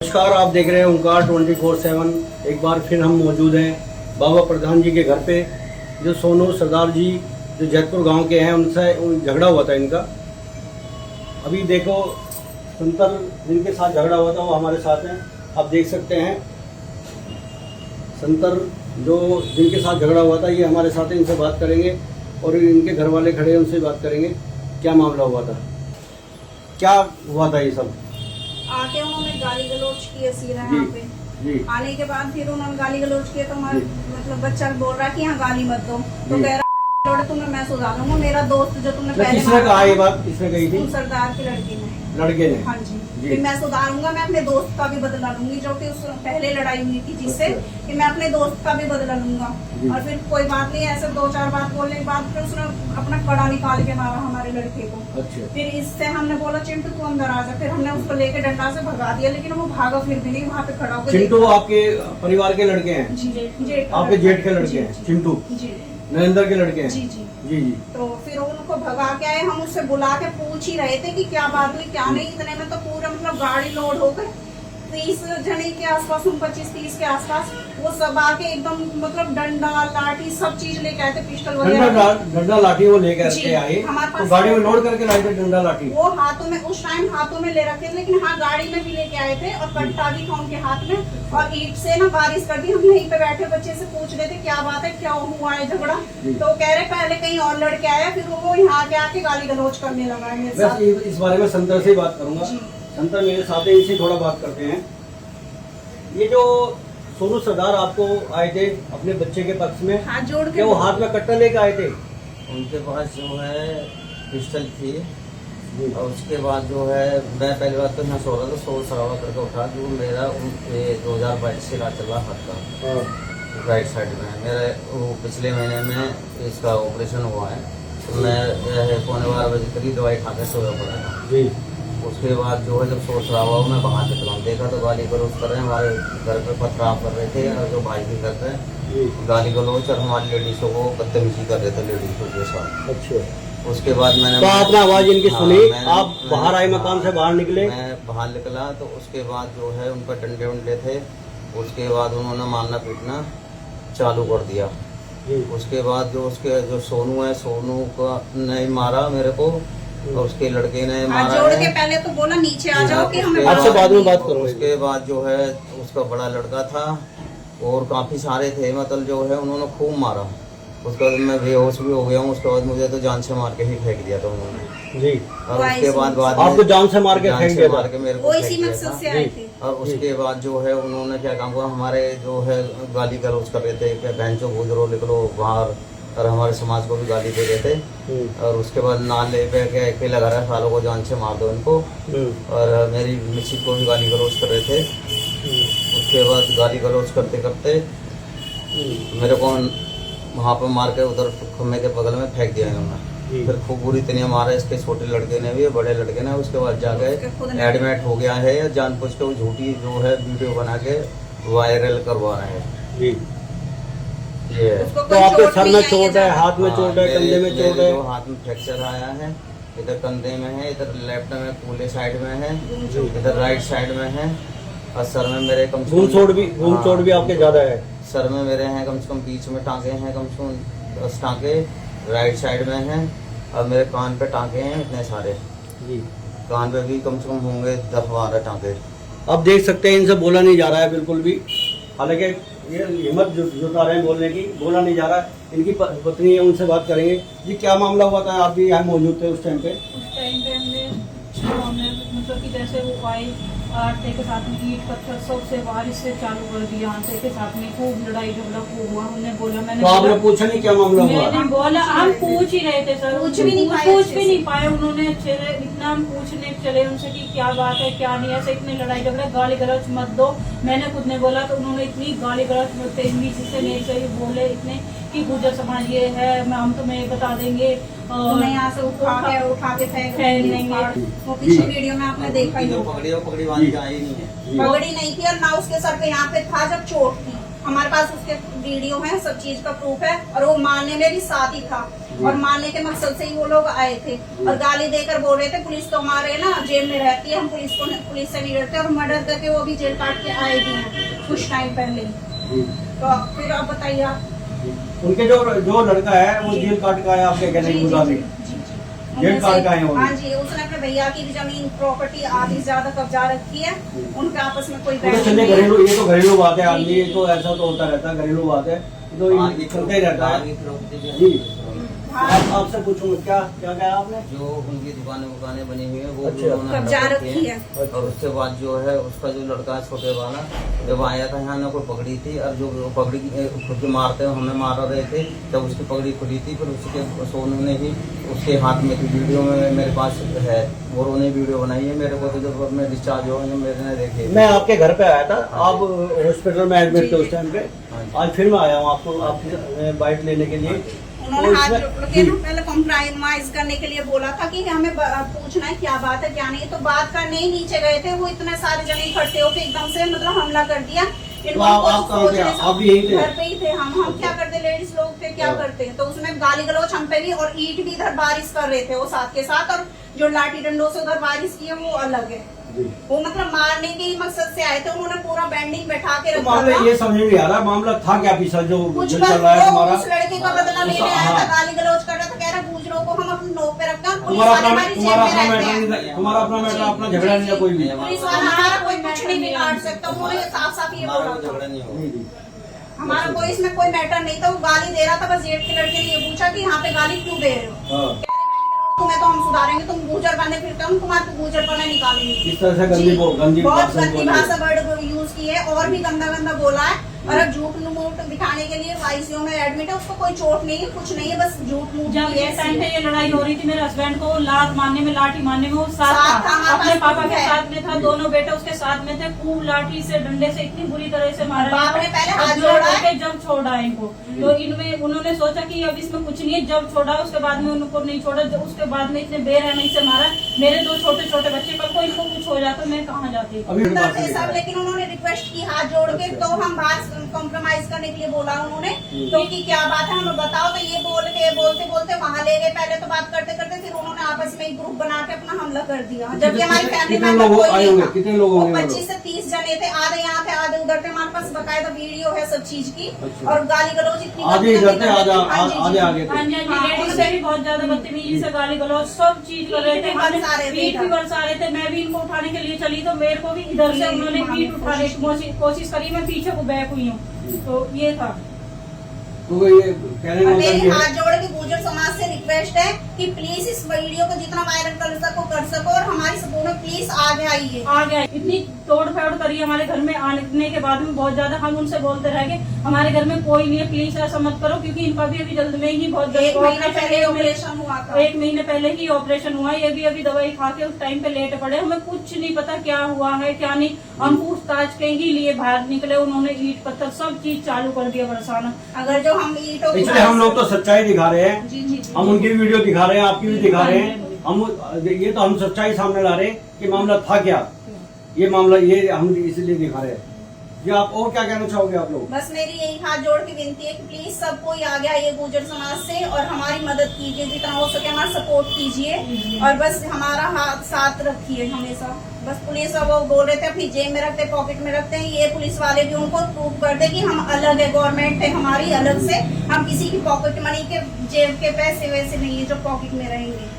नमस्कार, आप देख रहे हैं ओंकार 24/7। एक बार फिर हम मौजूद हैं बाबा प्रधान जी के घर पे। जो सोनू सरदार जी जो जैतपुर गांव के हैं, उनसे झगड़ा हुआ था इनका। अभी देखो, संतर जिनके साथ झगड़ा हुआ था वो हमारे साथ हैं, आप देख सकते हैं। संतर जो जिनके साथ झगड़ा हुआ था ये हमारे साथ हैं, इनसे बात करेंगे और इनके घर वाले खड़े हैं, उनसे बात करेंगे क्या मामला हुआ था, क्या हुआ था ये सब। आके उन्होंने गाली गलौज किए सीधा यहाँ पे। जी। आने के बाद फिर उन्होंने गाली गलौज किया तो हमारे मतलब बच्चा बोल रहा है कि यहाँ गाली मत दो, तो कह रहा है तुम्हें मैं सुधारूंगा। मेरा दोस्त जो तुमने पहले किसने कहा ये बात, किसने कही थी? सरदार की लड़के ने। हाँ जी। फिर मैं सुधारूंगा, मैं अपने दोस्त का भी बदला लूंगी, जो कि उस पहले लड़ाई हुई थी जिससे, कि मैं अपने दोस्त का भी बदला लूंगा। और फिर कोई बात नहीं, ऐसे 2-4 बात बोलने के बाद फिर उसने अपना कड़ा निकाल के मारा हमारे लड़के को। अच्छा। फिर इससे हमने बोला चिंटू तू अंदर आ जा, फिर हमने उसको लेके डंडा से भगा दिया, लेकिन वो भागा फिर भी नहीं, वहाँ पे खड़ा होकर। चिंटू आपके परिवार के लड़के हैं? जी, आपके जेठ के लड़के हैं चिंटू? जी, नरेंद्र के लड़के हैं? जी जी जी जी। तो फिर उनको भगा के आए, हम उससे बुला के पूछ ही रहे थे कि क्या बात हुई क्या नहीं। इतने में तो पूरा मतलब गाड़ी लोड होकर 30 जने के आसपास, 25-30 के आसपास वो सब आके एकदम मतलब डंडा लाठी सब चीज लेके आए थे, पिस्टल वगैरह। डंडा लाठी वो लेकर आए, तो गाड़ी में लोड करके लाए थे डंडा लाठी? वो हाथों में उस टाइम हाथों में ले रखे थे, लेकिन हाँ गाड़ी में भी लेके आए थे, और कट्टा भी था उनके हाथ में, और ईंट से ना बारिश कर दी। हम यहीं पे बैठे बच्चे से पूछ रहे थे क्या बात है, क्या हुआ है झगड़ा, तो कह रहे पहले कहीं और लड़के आया, फिर वो यहाँ के आके गाली गलौज करने लगा मेरे साथ। इस बारे में संतर से ही बात करूंगा। संतर मेरे साथ है, इनसे थोड़ा बात करते हैं। ये जो सोनू सरदार आपको आए थे अपने बच्चे के पक्ष में, हाथ जोड़ के, क्या वो हाथ में कट्टा लेकर आए थे? उनके पास जो है पिस्टल थी, और उसके बाद जो है मैं पहली बात तो यहाँ सो रहा था, शोर शराबा करके उठा, जो मेरा 2022 से इलाज चल रहा हाथ का राइट साइड में। मेरा वो पिछले महीने में इसका ऑपरेशन हुआ है, तो मैं 11:15 बजे करीब दवाई खा के सोया पड़ा था। जी। उसके बाद जो है जब शोर शराबा हुआ, मैं बाहर निकला, देखा तो गाली गलौज कर रहे हैं, हमारे घर पे पथराव कर रहे थे, और जो भाई भी कर रहे हैं गाली गलौज, और हमारी लेडीजों को बदतमीजी कर रहे थे लेडीजों के साथ। अच्छा। उसके बाद मैंने तो आपने आवाज इनकी सुनी, आप बाहर आए, हाँ, मकान से बाहर निकले? मैं बाहर निकला तो उसके बाद जो है उन पर डंडे उंडे थे। उसके बाद उन्होंने मारना पीटना चालू कर दिया। उसके बाद जो सोनू है, सोनू का नहीं मारा मेरे को, और उसके लड़के ने मारा जोड़ है। के पहले तो बोला नीचे आ जाओ कि हमें आपसे बाद में बात करो। उसके बाद जो है उसका बड़ा लड़का था और काफी सारे थे, मतलब जो है उन्होंने खूब मारा। उसके बाद मैं बेहोश भी हो गया हूँ। उसके बाद मुझे तो जान से मार के ही फेंक दिया था उन्होंने। जी। और उसके बाद आपको जान से मार के फेंक दिया था? मेरे को फेंक दिया था। और उसके बाद जो है उन्होंने क्या काम हुआ, हमारे जो है गाली गलौज कर रहे थे, क्या बहनचों गुजरो निकलो बाहर, और हमारे समाज को भी गाली दे रहे थे। और उसके बाद नाल ले पे अकेला लगा रहा सालों को जान से मार दो इनको, और मेरी मिसेज को भी गाली गलौज कर रहे थे। उसके बाद गाली गलौज करते करते मेरे को वहाँ पर मार के उधर खम्भे के बगल में फेंक दिया इन्होंने। फिर खूब बुरी तरह मारा, इसके छोटे लड़के ने भी, बड़े लड़के ने। उसके बाद जाके एडमिट हो गया है, जानबूझ के वो झूठी जो है वीडियो बना के वायरल करवा रहे हैं। ये तो आपके सर में चोट है, हाथ में चोट है, कंधे में चोट है? हाथ में फ्रैक्चर आया है, इधर कंधे में है, इधर लेफ्ट में कूल्हे साइड में है, इधर राइट साइड में है, और सर में मेरे कम से कम घूम चोट भी आपके ज्यादा है? सर में मेरे हैं कम से कम, बीच में टांके हैं कम से कम 10 टांके, राइट साइड में हैं, और मेरे कान पे टांके हैं इतने सारे। जी। कान पे भी कम से कम होंगे 10-12 टांके। आप देख सकते हैं, इनसे बोला नहीं जा रहा है बिल्कुल भी, हालांकि ये हिम्मत जुटा रहे हैं बोलने की, बोला नहीं जा रहा है। इनकी पत्नी है, उनसे बात करेंगे। जी, क्या मामला हुआ था? आप भी यहाँ मौजूद थे उस टाइम पे? उस टाइम पे हमने मतलब कि जैसे वो आए आटे के साथ में ईट पत्थर सबसे बारिश से चालू कर दिया, आटे के साथ में खूब लड़ाई झगड़ा खूब हुआ। हमने बोला, मैंने तो आपने पूछा नहीं क्या मामला हुआ? मैंने बोला, हम पूछ ही रहे थे सर, पूछ भी नहीं पाए। उन्होंने इतना हम पूछने चले उनसे कि क्या बात है क्या नहीं, ऐसे इतने लड़ाई झगड़ा, गाली गलौज मत दो। मैंने खुद ने बोला तो उन्होंने इतनी गाली गलौज तेज से नहीं सही बोले इतने कि गुजर समाज ये है, हम तुम्हें बता देंगे, तुम्हें यहाँ से उठा के फेंक देंगे। वो पिछली वीडियो में आपने देखा ही होगा। पकड़ी वाली आई नहीं है, पगड़ी नहीं थी, और ना उसके सर पे यहाँ पे था जब चोट थी। हमारे पास उसके वीडियो है, सब चीज का प्रूफ है, और वो मारने में भी साथ ही था। और मारने के मकसद से ही वो लोग आए थे और गाली देकर बोल रहे थे पुलिस तो हमारे ना जेल में रहती है, हम पुलिस से नहीं डरते और मर्डर करके वो भी जेल काट के आए भी हैं कुछ टाइम पहले ही। तो फिर आप बताइए आप उनके जो लड़का है वो जेल काट का है आपके कहने के मुताबिक, जेल काट का है वो। हाँ जी, उसने अपने भैया की भी जमीन प्रॉपर्टी आधी ज्यादा कब्जा रखी है, उनका आपस में कोई चलिए घरेलू, ये तो घरेलू बात है आदमी, ये तो ऐसा तो होता रहता है, घरेलू बात है तो चलते ही रहता है जी। आपसे पूछूंगा क्या क्या कहा आपने? जो उनकी दुकानें बनी हुई है वो अच्छा। कब्जा रखी है। और उसके बाद जो है उसका जो लड़का है छोटे वाला जब आया था यहाँ ने कोई पकड़ी थी और जो पकड़ी खुद के मारते हैं हमें मार रहे थे जब उसकी पकड़ी खुली थी फिर उसके सोनू ने ही उसके हाथ में थी वीडियो में मेरे पास है और उन्होंने वीडियो बनाई है मेरे को तो जब मैं डिस्चार्ज हुआ मेरे ने देखे। मैं आपके घर पे आया था, आप हॉस्पिटल में एडमिट थे उस टाइम पे, आज फिर मैं आया हूँ आपको आपकी बाइट लेने के लिए। उन्होंने हाथ जोड़ के पहले कॉम्प्रोमाइज करने के लिए बोला था कि हमें पूछना है क्या बात है क्या नहीं, तो बात करने ही नीचे गए थे, वो इतने सारे जने इकट्ठे होकर एकदम से मतलब हमला कर दिया। तो आप कहाँ थे? आप भी यहीं थे? घर पे ही थे हम क्या करते, लेडीज लोग थे क्या करते, तो उसमें गाली गलौज हम पे भी और ईंट भी इधर बारिश कर रहे थे वो साथ के साथ, और जो लाठी डंडों से उधर बारिश की है वो अलग है। वो मतलब मारने के ही मकसद से आए थे, उन्होंने पूरा बैंडिंग बैठा के रखा मामला था। ये समझ में नहीं आ रहा मामला था क्या पीछा जो कुछ चल रहा है हमारा? उस लड़के का बदला लेने आया था, गाली गलौज कर रहा था, कह रहा गुजरों को हम अपने नोक पे रखते हैं, पुलिस वाले हमारी जेब में रहते हैं। तुम्हारा अपना मैटर, अपना झगड़ा नहीं है कोई भी। पुलिस वाला हमारा कोई कुछ नहीं बिगाड़ सकता, उन्होंने साफ साफ ये बोला था। झगड़ा नहीं होगा। हमारा कोई इसमें कोई मैटर नहीं था, वो गाली दे रहा था, बस जेठ के लड़के ने ये पूछा कि यहाँ पे गाली क्यों दे रहे हो, कह रहे तुम्हें तो हम सुधारेंगे, तुम गुजर करने फिरते हो, तुम्हारे गुजर करने निकालेंगे। किस तरह से गंदी बहुत गंदी भाषा वर्ड यूज की है और भी गंदा बोला है, और अब झूठ मूठ दिखाने के लिए आईसीयू में एडमिट है, उसको कोई चोट नहीं है कुछ नहीं है, बस झूठ मूठ जब ये टाइम पे ये लड़ाई हो रही थी मेरे हस्बैंड को लात मारने में लाठी मारने में वो साथ था, अपने पापा के साथ में था, दोनों बेटे उसके साथ में थे, खूब लाठी से डंडे से इतनी बुरी तरह से मारा बाप ने पहले हाथ जोड़ा है। जब छोड़ा इनको तो इनमें उन्होंने सोचा कि अब इसमें कुछ नहीं है, जब छोड़ा उसके बाद में उनको नहीं छोड़ा, जब उसके बाद में इतने बेरहमी से मारा। मेरे दो छोटे छोटे बच्चे, कल को इनको कुछ हो जाता मैं कहाँ जाती सब, लेकिन उन्होंने रिक्वेस्ट की हाथ जोड़ के, तो हम बाहर कॉम्प्रोमाइज करने के लिए बोला उन्होंने, तो कि क्या बात है हमें बताओ, तो ये बोलते बोलते वहाँ ले गए, पहले तो बात करते करते फिर उन्होंने आपस में एक ग्रुप बना के अपना हमला कर दिया, जबकि हमारी फैमिली मेंबर कोई नहीं था। कितने लोग होंगे? 25 से 30 जने थे, आधे यहाँ थे आधे उधर थे, हमारे पास बकायदा वीडियो है सब चीज की, और गाली गलौज इतनी आधे इधर थे आधे आगे हाँ थे। जी लेडीज से भी बहुत ज्यादा बदतमीजी से गाली गलौज सब चीज कर रहे थे, पीठ भी बरसा रहे थे। मैं भी इनको उठाने के लिए चली तो मेरे को भी इधर से उन्होंने पीठ उठाने की कोशिश करी, मैं पीछे को बैक हुई हूँ, तो ये था। तो ये कहने का मेरी मतलब ये हाथ जोड़ के गुर्जर समाज से रिक्वेस्ट है कि प्लीज इस वीडियो को जितना वायरल कर सको और हमारी सपोर्ट में प्लीज आगे आइए। आ गया, इतनी तोड़ फोड़ करी हमारे घर में आने के बाद में बहुत ज्यादा, हम उनसे बोलते रह गए हमारे घर में कोई नहीं है, प्लीज ऐसा मत करो, क्योंकि इनका भी अभी जल्द में ही बहुत एक महीने पहले ऑपरेशन हुआ था, 1 महीने पहले ही ऑपरेशन हुआ, ये भी अभी दवाई खा के उस टाइम पे लेट पड़े, हमें कुछ नहीं पता क्या हुआ है क्या नहीं। हम पूछताछ के ही लिए बाहर निकले, उन्होंने ईंट पत्थर सब चीज चालू कर दिया बरसाना। अगर जो हम ईंटों इसलिए हम लोग तो सच्चाई दिखा रहे हैं, जी हम उनकी वीडियो दिखा रहे हैं, आपकी भी दिखा रहे हैं, हम ये तो हम सच्चाई सामने ला रहे हैं कि मामला था क्या, ये मामला ये हम इसलिए दिखा रहे हैं। जी आप और क्या कहना चाहोगे आप लोग? बस मेरी यही हाथ जोड़ के विनती है कि प्लीज सब कोई आगे आइए गुर्जर समाज से और हमारी मदद कीजिए, जितना हो सके हमारा सपोर्ट कीजिए, और बस हमारा हाथ साथ रखिए हमेशा। बस पुलिस वो बोल रहे थे अपनी जेब में रखते पॉकेट में रखते हैं, ये पुलिस वाले भी उनको प्रूव कर दे कि हम अलग है, गवर्नमेंट है हमारी अलग से, हम किसी की पॉकेट मनी के जेब के पैसे वैसे नहीं है जो पॉकेट में रहेंगे।